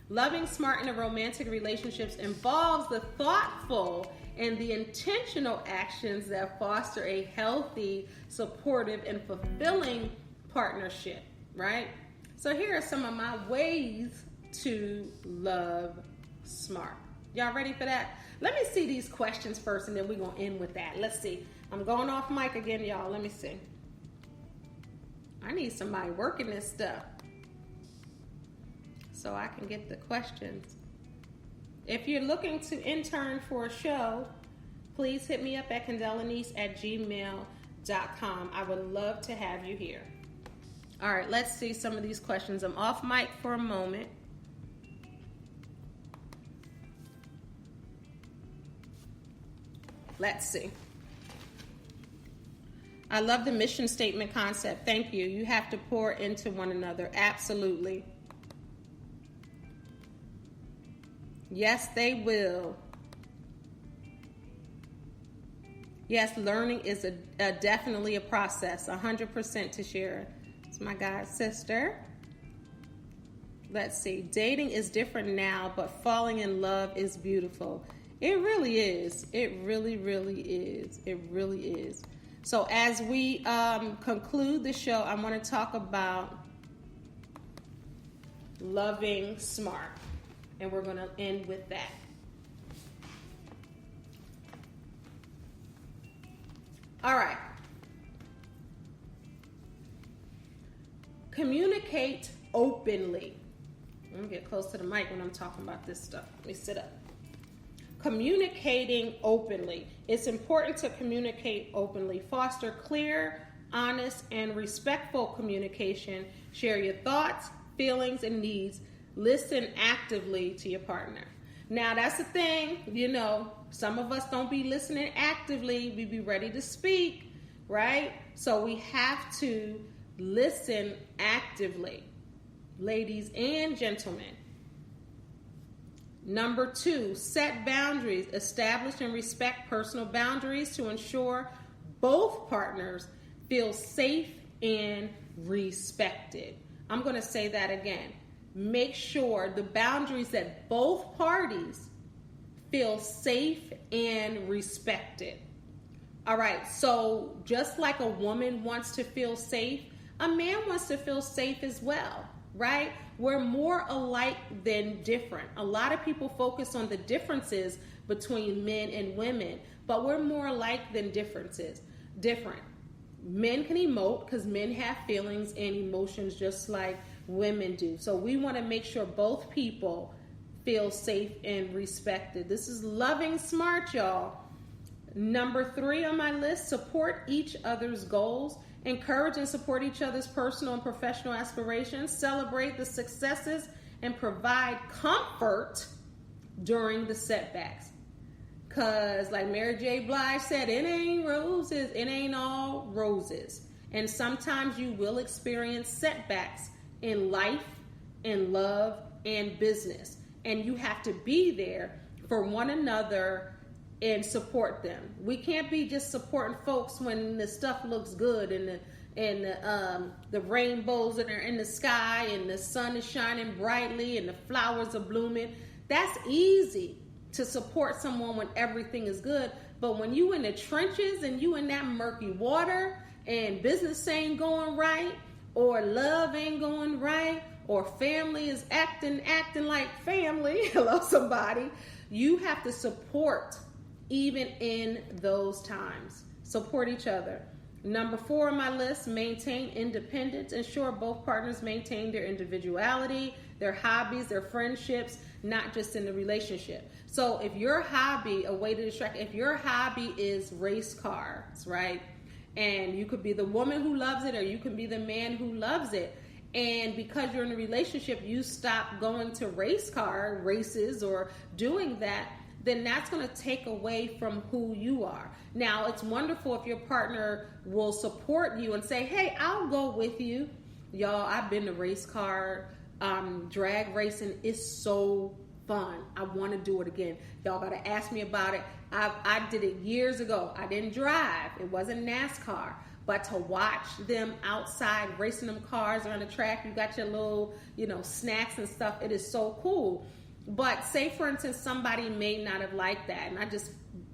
Loving smart in a romantic relationships involves the thoughtful and the intentional actions that foster a healthy, supportive, and fulfilling partnership, right? So here are some of my ways to love smart. Y'all ready for that? Let me see these questions first, and then we're going to end with that. Let's see. I'm going off mic again, y'all. Let me see. I need somebody working this stuff so I can get the questions. If you're looking to intern for a show, please hit me up at candelanice@gmail.com. I would love to have you here. All right, let's see some of these questions. I'm off mic for a moment. Let's see. I love the mission statement concept. Thank you. You have to pour into one another. Absolutely. Yes, they will. Yes, learning is definitely a process. 100% to share. It's my God sister. Let's see. Dating is different now, but falling in love is beautiful. It really is. It really, really is. It really is. So as we conclude the show, I want to talk about loving smart. And we're going to end with that. All right. Communicate openly. Let me get close to the mic when I'm talking about this stuff. Let me sit up. Communicating openly. It's important to communicate openly. Foster clear, honest, and respectful communication. Share your thoughts, feelings, and needs. Listen actively to your partner. Now, that's the thing, some of us don't be listening actively. We be ready to speak, right? So we have to listen actively, ladies and gentlemen. Number 2, set boundaries. Establish and respect personal boundaries to ensure both partners feel safe and respected. I'm going to say that again. Make sure the boundaries that both parties feel safe and respected. All right, so just like a woman wants to feel safe, a man wants to feel safe as well, right? We're more alike than different. A lot of people focus on the differences between men and women, but we're more alike than different. Men can emote because men have feelings and emotions just like women do. So we want to make sure both people feel safe and respected. This is loving smart, y'all. Number 3 on my list, support each other's goals. Encourage and support each other's personal and professional aspirations. Celebrate the successes and provide comfort during the setbacks. Because like Mary J. Blige said, it ain't roses. It ain't all roses. And sometimes you will experience setbacks in life, in love, and business. And you have to be there for one another and support them. We can't be just supporting folks when the stuff looks good and the rainbows are in the sky and the sun is shining brightly and the flowers are blooming. That's easy to support someone when everything is good. But when you in the trenches and you in that murky water and business ain't going right, or love ain't going right, or family is acting like family, hello somebody, you have to support even in those times. Support each other. Number 4 on my list, maintain independence. Ensure both partners maintain their individuality, their hobbies, their friendships, not just in the relationship. So if your hobby, a way to distract, if your hobby is race cars, right? And you could be the woman who loves it, or you can be the man who loves it. And because you're in a relationship, you stop going to race car races or doing that, then that's going to take away from who you are. Now, it's wonderful if your partner will support you and say, hey, I'll go with you. Y'all, I've been to race car, drag racing. It's so fun. I want to do it again. Y'all got to ask me about it. I did it years ago. I didn't drive. It wasn't NASCAR. But to watch them outside racing them cars on the track, you got your little, snacks and stuff. It is so cool. But say, for instance, somebody may not have liked that, and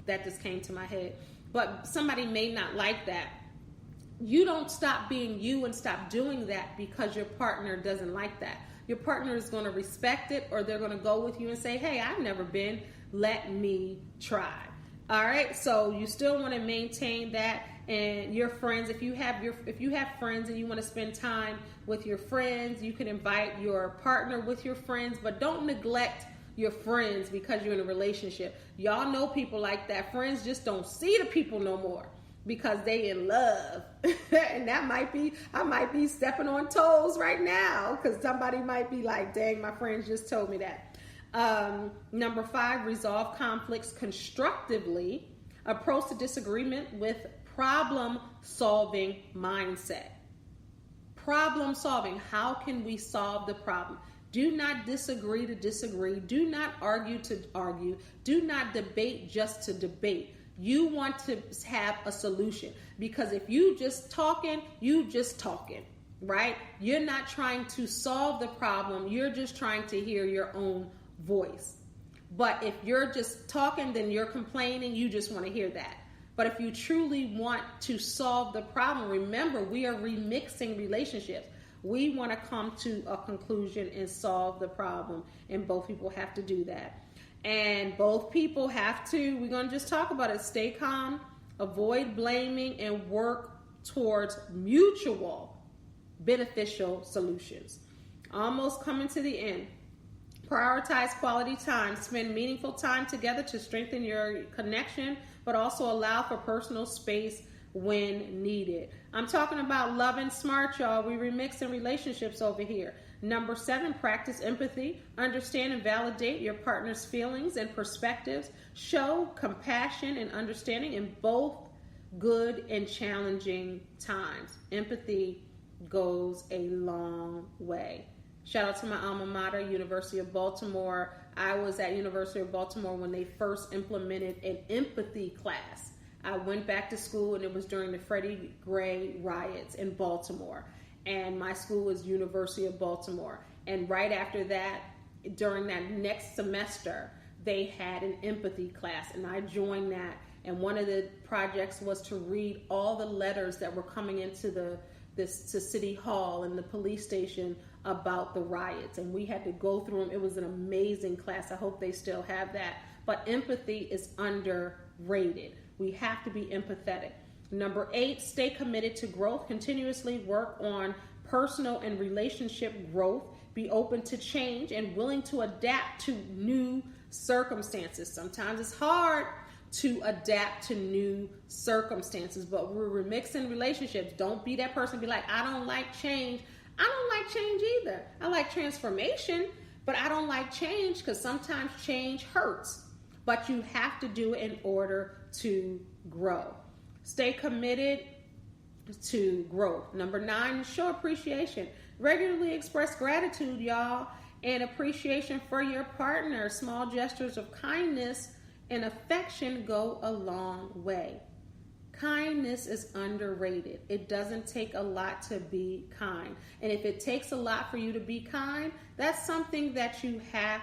that just came to my head. But somebody may not like that. You don't stop being you and stop doing that because your partner doesn't like that. Your partner is going to respect it, or they're going to go with you and say, hey, I've never been. Let me try. All right. So you still want to maintain that. And your friends, if you have friends and you want to spend time with your friends, you can invite your partner with your friends, but don't neglect your friends because you're in a relationship. Y'all know people like that. Friends just don't see the people no more because they in love. And I might be stepping on toes right now because somebody might be like, dang, my friends just told me that. Number 5, resolve conflicts constructively. Approach the disagreement with problem-solving mindset. Problem solving. How can we solve the problem? Do not disagree to disagree. Do not argue to argue. Do not debate just to debate. You want to have a solution, because if you just talking, right? You're not trying to solve the problem. You're just trying to hear your own voice. But if you're just talking, then you're complaining. You just want to hear that. But if you truly want to solve the problem, remember, we are remixing relationships. We want to come to a conclusion and solve the problem. And both people have to do that. And both people have to, we're going to just talk about it, stay calm, avoid blaming, and work towards mutual beneficial solutions. Almost coming to the end. Prioritize quality time. Spend meaningful time together to strengthen your connection, but also allow for personal space when needed. I'm talking about loving smart, y'all. We remixing relationships over here. Number 7, practice empathy. Understand and validate your partner's feelings and perspectives. Show compassion and understanding in both good and challenging times. Empathy goes a long way. Shout out to my alma mater, University of Baltimore. I was at University of Baltimore when they first implemented an empathy class. I went back to school, and it was during the Freddie Gray riots in Baltimore. And my school was University of Baltimore. And right after that, during that next semester, they had an empathy class, and I joined that. And one of the projects was to read all the letters that were coming into to City Hall and the police station about the riots, and we had to go through them. It was an amazing class. I hope they still have that. But empathy is underrated. We have to be empathetic. Number 8, stay committed to growth. Continuously work on personal and relationship growth. Be open to change and willing to adapt to new circumstances. Sometimes it's hard to adapt to new circumstances, but we're remixing relationships. Don't be that person. Be like, I don't like change. I don't like change either. I like transformation, but I don't like change because sometimes change hurts. But you have to do it in order to grow. Stay committed to growth. Number 9, show appreciation. Regularly express gratitude, y'all, and appreciation for your partner. Small gestures of kindness and affection go a long way. Kindness is underrated. It doesn't take a lot to be kind. And if it takes a lot for you to be kind, that's something that you have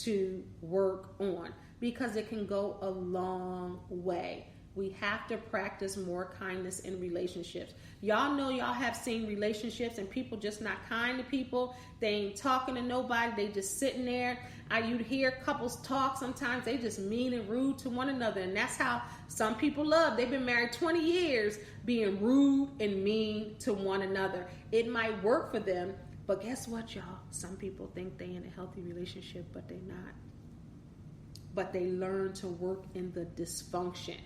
to work on because it can go a long way. We have to practice more kindness in relationships. Y'all know y'all have seen relationships and people just not kind to people. They ain't talking to nobody. They just sitting there. You'd hear couples talk sometimes. They just mean and rude to one another. And that's how some people love. They've been married 20 years being rude and mean to one another. It might work for them, but guess what, y'all? Some people think they in a healthy relationship, but they're not. But they learn to work in the dysfunction.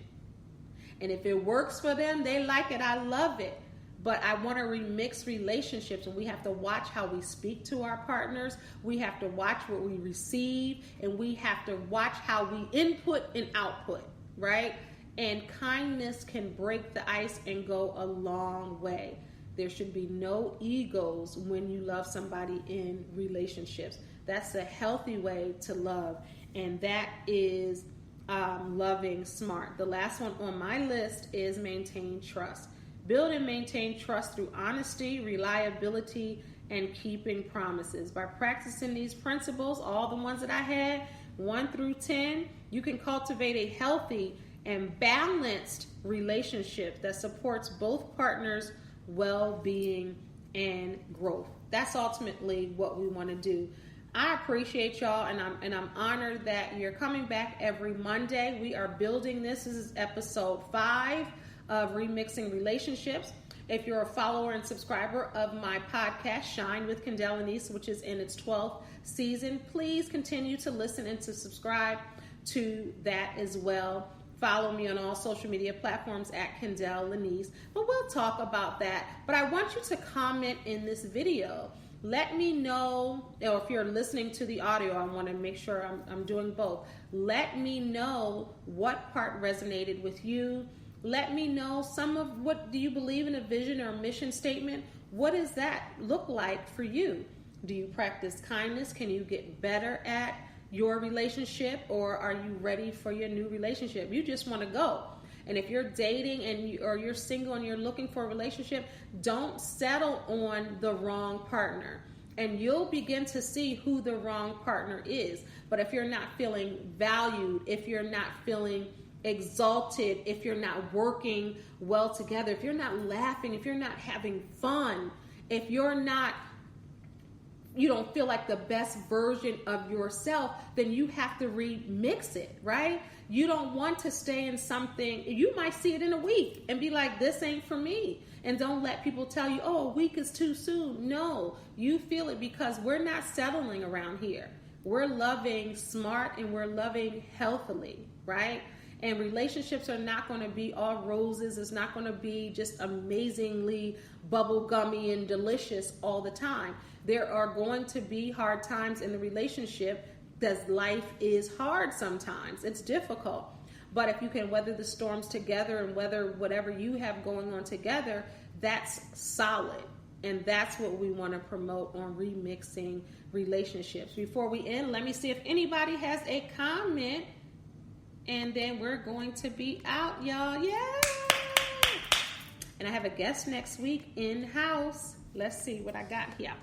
And if it works for them, they like it. I love it. But I want to remix relationships, and we have to watch how we speak to our partners. We have to watch what we receive, and we have to watch how we input and output, right? And kindness can break the ice and go a long way. There should be no egos when you love somebody in relationships. That's a healthy way to love, and that is loving smart. The last one on my list is maintain trust. Build and maintain trust through honesty, reliability, and keeping promises. By practicing these principles, all the ones that I had, 1 through 10, you can cultivate a healthy and balanced relationship that supports both partners' well-being and growth. That's ultimately what we want to do. I appreciate y'all, and I'm honored that you're coming back every Monday. We are building this. This is episode 5 of Remixing Relationships. If you're a follower and subscriber of my podcast, Shine with Kendall Anise, which is in its 12th season, please continue to listen and to subscribe to that as well. Follow me on all social media platforms at Kendall Anise. But we'll talk about that. But I want you to comment in this video. Let me know, or if you're listening to the audio, I want to make sure I'm doing both. Let me know what part resonated with you. Let me know some of what do you believe in a vision or a mission statement? What does that look like for you? Do you practice kindness? Can you get better at your relationship, or are you ready for your new relationship? You just want to go. And if you're dating or you're single and you're looking for a relationship, don't settle on the wrong partner. And you'll begin to see who the wrong partner is. But if you're not feeling valued, if you're not feeling exalted, if you're not working well together, if you're not laughing, if you're not having fun, if you don't feel like the best version of yourself, then you have to remix it, right? You don't want to stay in something. You might see it in a week and be like, this ain't for me. And don't let people tell you, oh, a week is too soon. No, you feel it, because we're not settling around here. We're loving smart and we're loving healthily, right? And relationships are not going to be all roses. It's not going to be just amazingly bubblegummy and delicious all the time. There are going to be hard times in the relationship, because life is hard sometimes. It's difficult. But if you can weather the storms together and weather whatever you have going on together, that's solid. And that's what we want to promote on Remixing Relationships. Before we end, let me see if anybody has a comment. And then we're going to be out, y'all. Yay! And I have a guest next week in-house. Let's see what I got here.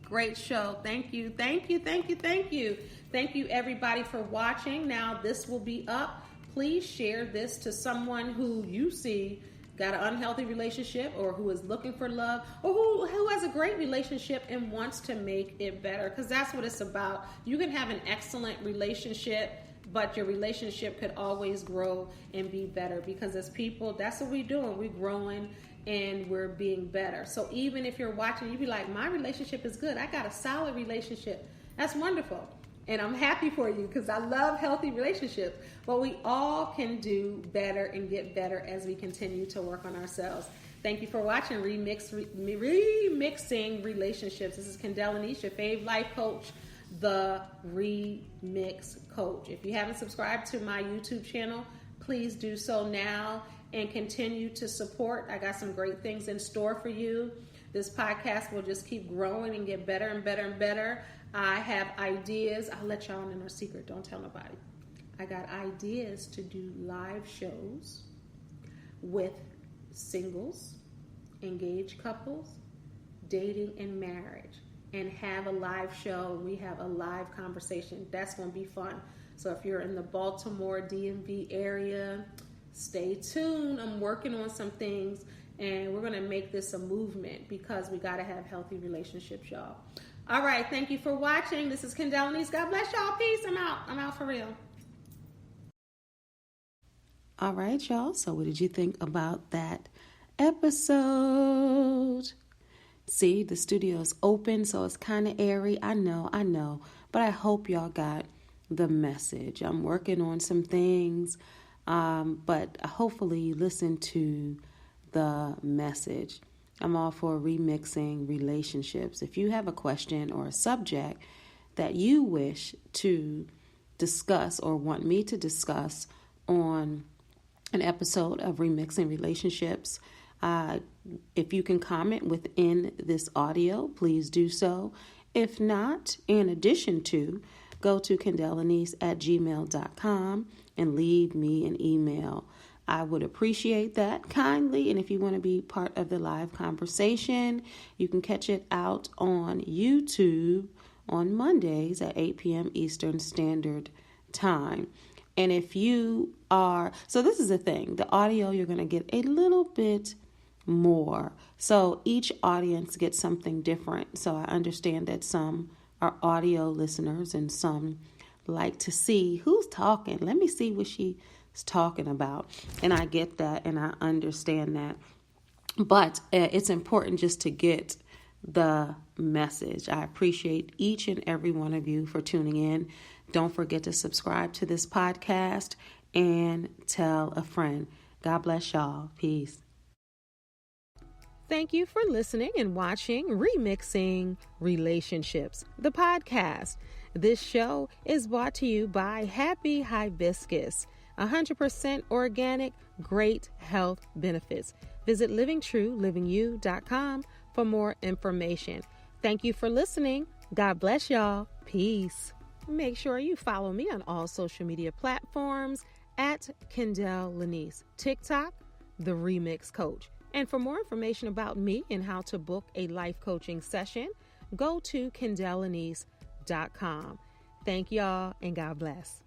Great show. Thank you. Thank you. Thank you. Thank you. Thank you, everybody, for watching. Now, this will be up. Please share this to someone who you see got an unhealthy relationship, or who is looking for love, or who has a great relationship and wants to make it better, because that's what it's about. You can have an excellent relationship, but your relationship could always grow and be better, because as people, that's what we're doing. We're growing and we're being better. So even if you're watching, you be like, my relationship is good. I got a solid relationship. That's wonderful. And I'm happy for you, because I love healthy relationships. But we all can do better and get better as we continue to work on ourselves. Thank you for watching Remixing Relationships. This is Kendall Anise, your fave life coach, the Remix Coach. If you haven't subscribed to my YouTube channel, please do so now and continue to support. I got some great things in store for you. This podcast will just keep growing and get better and better and better. I have ideas. I'll let y'all in a secret. Don't tell nobody. I got ideas to do live shows with singles, engaged couples, dating, and marriage, and have a live show. We have a live conversation. That's going to be fun. So if you're in the Baltimore DMV area, stay tuned. I'm working on some things, and we're going to make this a movement because we got to have healthy relationships, y'all. All right. Thank you for watching. This is Kendall Nice. God bless y'all. Peace. I'm out. I'm out for real. All right, y'all. So what did you think about that episode? See, the studio is open, so it's kind of airy. I know. But I hope y'all got the message. I'm working on some things, but hopefully listen to the message. I'm all for remixing relationships. If you have a question or a subject that you wish to discuss or want me to discuss on an episode of Remixing Relationships, if you can comment within this audio, please do so. If not, in addition to, go to kendallanice@gmail.com and leave me an email. I would appreciate that kindly. And if you want to be part of the live conversation, you can catch it out on YouTube on Mondays at 8 p.m. Eastern Standard Time. And if you are, so this is the thing, the audio, you're going to get a little bit more. So each audience gets something different. So I understand that some are audio listeners and some like to see who's talking. Let me see what she's talking about. And I get that and I understand that. But it's important just to get the message. I appreciate each and every one of you for tuning in. Don't forget to subscribe to this podcast and tell a friend. God bless y'all. Peace. Thank you for listening and watching Remixing Relationships, the podcast. This show is brought to you by Happy Hibiscus, 100% organic, great health benefits. Visit livingtruelivingyou.com for more information. Thank you for listening. God bless y'all. Peace. Make sure you follow me on all social media platforms at Kendall Lanice, TikTok, The Remix Coach. And for more information about me and how to book a life coaching session, go to kendallanice.com. Thank y'all and God bless.